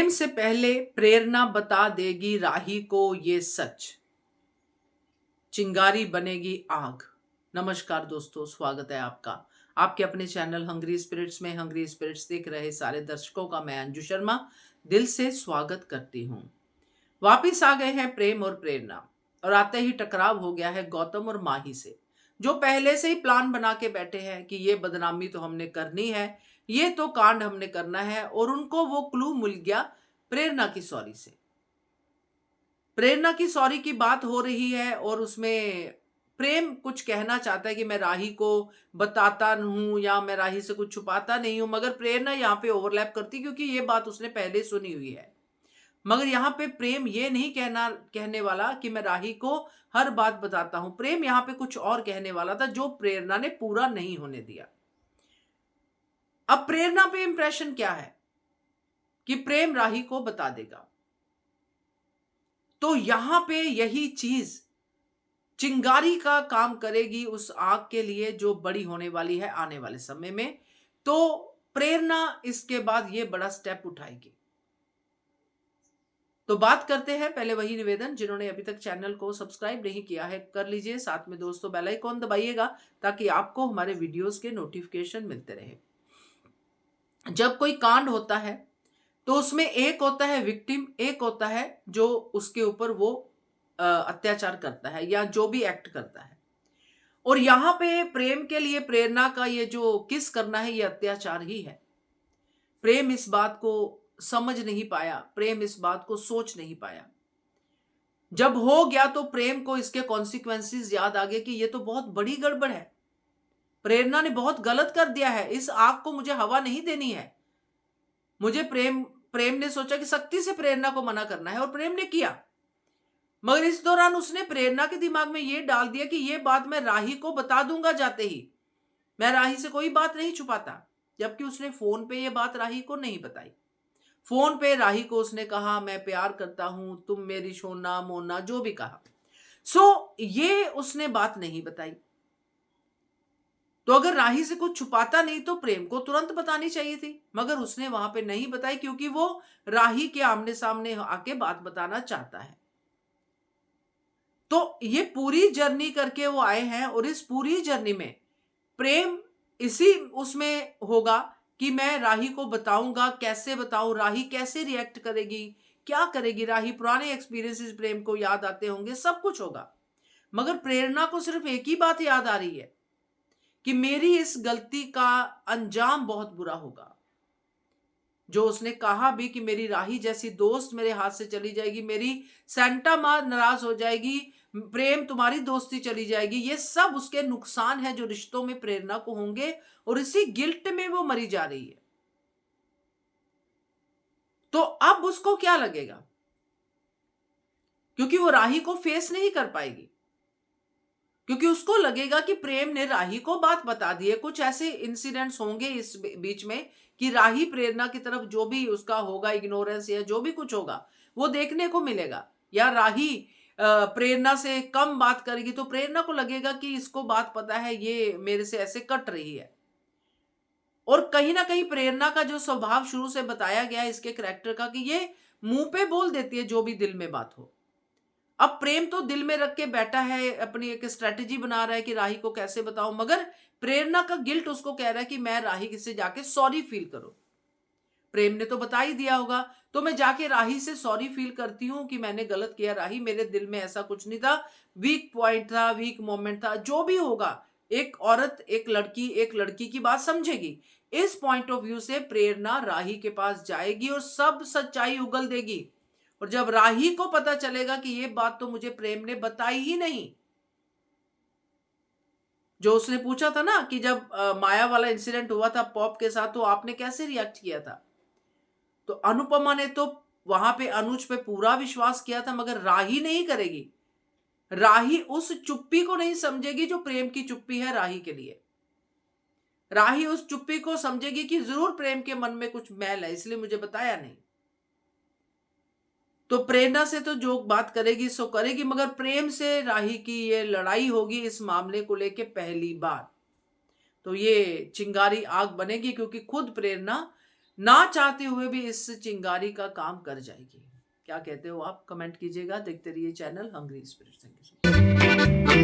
प्रेम से पहले प्रेरणा बता देगी राही को ये सच, चिंगारी बनेगी आग। नमस्कार दोस्तों, स्वागत है आपका आपके अपने चैनल हंग्री स्पिरिट्स में। हंग्री स्पिरिट्स देख रहे सारे दर्शकों का मैं अंजू शर्मा दिल से स्वागत करती हूँ। वापिस आ गए हैं प्रेम और प्रेरणा, और आते ही टकराव हो गया है गौतम और माही से, जो पहले से ही प्लान बना के बैठे हैं कि ये बदनामी तो हमने करनी है, ये तो कांड हमने करना है। और उनको वो क्लू मिल गया प्रेरणा की सॉरी से। प्रेरणा की सॉरी की बात हो रही है और उसमें प्रेम कुछ कहना चाहता है कि मैं राही को बताता हूं या मैं राही से कुछ छुपाता नहीं हूं, मगर प्रेरणा यहाँ पे ओवरलैप करती क्योंकि ये बात उसने पहले सुनी हुई है। मगर यहाँ पे प्रेम ये नहीं कहने वाला कि मैं राही को हर बात बताता हूं। प्रेम यहाँ पे कुछ और कहने वाला था जो प्रेरणा ने पूरा नहीं होने दिया। अब प्रेरणा पे इंप्रेशन क्या है कि प्रेम राही को बता देगा, तो यहां पे यही चीज चिंगारी का काम करेगी उस आग के लिए जो बड़ी होने वाली है आने वाले समय में। तो प्रेरणा इसके बाद ये बड़ा स्टेप उठाएगी। तो बात करते हैं, पहले वही निवेदन, जिन्होंने अभी तक चैनल को सब्सक्राइब नहीं किया है कर लीजिए, साथ में दोस्तों बेल आइकॉन दबाइएगा ताकि आपको हमारे वीडियोस के नोटिफिकेशन मिलते रहे। जब कोई कांड होता है तो उसमें एक होता है विक्टिम, एक होता है जो उसके ऊपर वो अत्याचार करता है या जो भी एक्ट करता है। और यहां पे प्रेम के लिए प्रेरणा का ये जो किस करना है ये अत्याचार ही है। प्रेम इस बात को समझ नहीं पाया, प्रेम इस बात को सोच नहीं पाया। जब हो गया तो प्रेम को इसके कॉन्सिक्वेंसेस याद आ गए कि ये तो बहुत बड़ी गड़बड़ है, प्रेरणा ने बहुत गलत कर दिया है, इस आग को मुझे हवा नहीं देनी है। मुझे प्रेम प्रेम ने सोचा कि सख्ती से प्रेरणा को मना करना है और प्रेम ने किया, मगर इस दौरान उसने प्रेरणा के दिमाग में यह डाल दिया कि यह बात मैं राही को बता दूंगा जाते ही, मैं राही से कोई बात नहीं छुपाता। जबकि उसने फोन पे यह बात राही को नहीं बताई। फोन पे राही को उसने कहा मैं प्यार करता हूं, तुम मेरी सोना मोना जो भी कहा। ये उसने बात नहीं बताई। तो अगर राही से कुछ छुपाता नहीं तो प्रेम को तुरंत बतानी चाहिए थी, मगर उसने वहां पे नहीं बताई क्योंकि वो राही के आमने सामने आके बात बताना चाहता है। तो ये पूरी जर्नी करके वो आए हैं और इस पूरी जर्नी में प्रेम इसी उसमें होगा कि मैं राही को बताऊंगा, कैसे बताऊं, राही कैसे रिएक्ट करेगी, क्या करेगी राही, पुराने एक्सपीरियंसेस प्रेम को याद आते होंगे, सब कुछ होगा। मगर प्रेरणा को सिर्फ एक ही बात याद आ रही है कि मेरी इस गलती का अंजाम बहुत बुरा होगा। जो उसने कहा भी कि मेरी राही जैसी दोस्त मेरे हाथ से चली जाएगी, मेरी सेंटा माँ नाराज हो जाएगी, प्रेम तुम्हारी दोस्ती चली जाएगी, ये सब उसके नुकसान है जो रिश्तों में प्रेरणा को होंगे, और इसी गिल्ट में वो मरी जा रही है। तो अब उसको क्या लगेगा, क्योंकि वो राही को फेस नहीं कर पाएगी, क्योंकि उसको लगेगा कि प्रेम ने राही को बात बता दी है। कुछ ऐसे इंसिडेंट्स होंगे इस बीच में कि राही प्रेरणा की तरफ जो भी उसका होगा इग्नोरेंस या जो भी कुछ होगा वो देखने को मिलेगा, या राही प्रेरणा से कम बात करेगी तो प्रेरणा को लगेगा कि इसको बात पता है, ये मेरे से ऐसे कट रही है। और कहीं ना कहीं प्रेरणा का जो स्वभाव शुरू से बताया गया है इसके करैक्टर का कि ये मुंह पे बोल देती है जो भी दिल में बात हो। अब प्रेम तो दिल में रख के बैठा है, अपनी एक स्ट्रेटेजी बना रहा है कि राही को कैसे बताऊं, मगर प्रेरणा का गिल्ट उसको कह रहा है कि मैं राही से जाके सॉरी फील करूं। प्रेम ने तो बता ही दिया होगा, तो मैं जाके राही से सॉरी फील करती हूं कि मैंने गलत किया राही, मेरे दिल में ऐसा कुछ नहीं था, वीक पॉइंट था, वीक मोमेंट था, जो भी होगा। एक औरत एक लड़की की बात समझेगी। इस पॉइंट ऑफ व्यू से प्रेरणा राही के पास जाएगी और सब सच्चाई उगल देगी। और जब राही को पता चलेगा कि ये बात तो मुझे प्रेम ने बताई ही नहीं, जो उसने पूछा था ना कि जब माया वाला इंसिडेंट हुआ था पॉप के साथ तो आपने कैसे रिएक्ट किया था, तो अनुपमा ने तो वहां पे अनुज पे पूरा विश्वास किया था, मगर राही नहीं करेगी। राही उस चुप्पी को नहीं समझेगी जो प्रेम की चुप्पी है राही के लिए। राही उस चुप्पी को समझेगी कि जरूर प्रेम के मन में कुछ मैल है, इसलिए मुझे बताया नहीं। तो प्रेरणा से तो जो बात करेगी सो करेगी, मगर प्रेम से राही की ये लड़ाई होगी इस मामले को लेके पहली बार। तो ये चिंगारी आग बनेगी क्योंकि खुद प्रेरणा ना चाहते हुए भी इस चिंगारी का काम कर जाएगी। क्या कहते हो आप? कमेंट कीजिएगा। देखते रहिए channel hungry spirit. Thank you.